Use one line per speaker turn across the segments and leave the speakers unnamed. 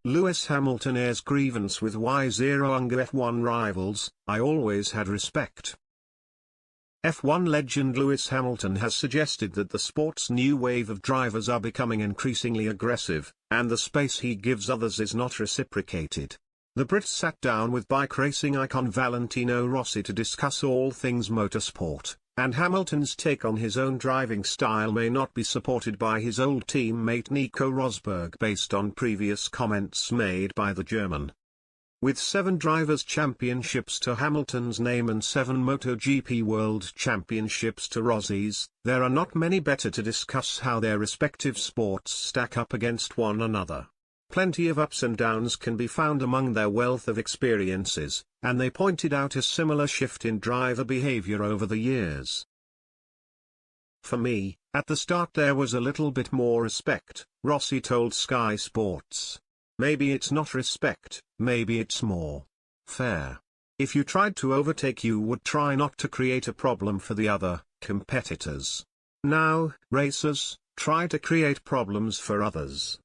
Lewis Hamilton airs grievance with y0unger F1 rivals. I always had respect. F1 legend Lewis Hamilton has suggested that the sport's new wave of drivers are becoming increasingly aggressive, and the space he gives others is not reciprocated. The Brit sat down with bike racing icon Valentino Rossi to discuss all things motorsport, and Hamilton's take on his own driving style may not be supported by his old teammate Nico Rosberg based on previous comments made by the German. With 7 Drivers' Championships to Hamilton's name and 7 MotoGP World Championships to Rossi's, there are not many better to discuss how their respective sports stack up against one another. Plenty of ups and downs can be found among their wealth of experiences, and they pointed out a similar shift in driver behavior over the years. For me, at the start there was a little bit more respect, Rossi told Sky Sports. Maybe it's not respect, maybe it's more fair. If you tried to overtake, you would try not to create a problem for the other competitors. Now, racers try to create problems for others.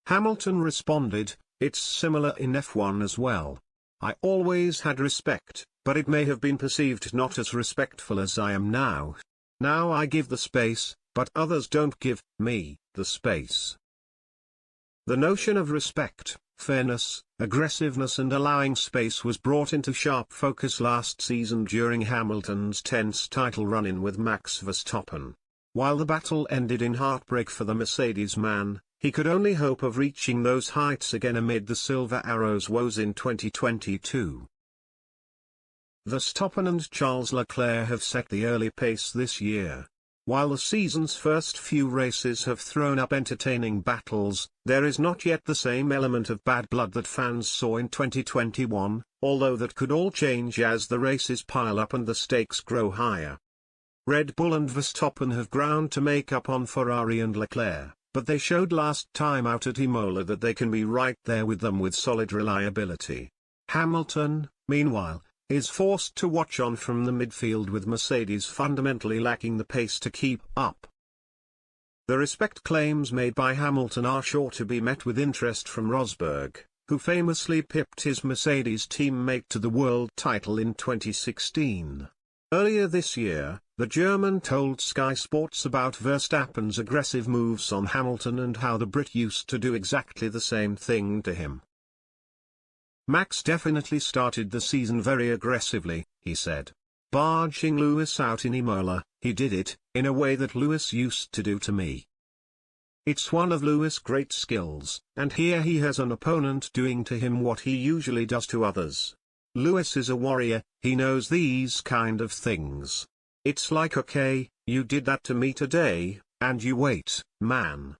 Hamilton responded, it's similar in F1 as well. I always had respect, but it may have been perceived not as respectful as I am now. Now I give the space, but others don't give me the space. The notion of respect, fairness, aggressiveness and allowing space was brought into sharp focus last season during Hamilton's tense title run-in with Max Verstappen. While the battle ended in heartbreak for the Mercedes man, he could only hope of reaching those heights again amid the Silver Arrow's woes in 2022. Verstappen and Charles Leclerc have set the early pace this year. While the season's first few races have thrown up entertaining battles, there is not yet the same element of bad blood that fans saw in 2021, although that could all change as the races pile up and the stakes grow higher. Red Bull and Verstappen have ground to make up on Ferrari and Leclerc, but they showed last time out at Imola that they can be right there with them with solid reliability. Hamilton, meanwhile, is forced to watch on from the midfield with Mercedes fundamentally lacking the pace to keep up. The respect claims made by Hamilton are sure to be met with interest from Rosberg, who famously pipped his Mercedes teammate to the world title in 2016. Earlier this year, the German told Sky Sports about Verstappen's aggressive moves on Hamilton and how the Brit used to do exactly the same thing to him. Max definitely started the season very aggressively, he said. Barging Lewis out in Imola, he did it, in a way that Lewis used to do to me. It's one of Lewis' great skills, and here he has an opponent doing to him what he usually does to others. Lewis is a warrior, he knows these kind of things. It's like, okay, you did that to me today, and you wait, man.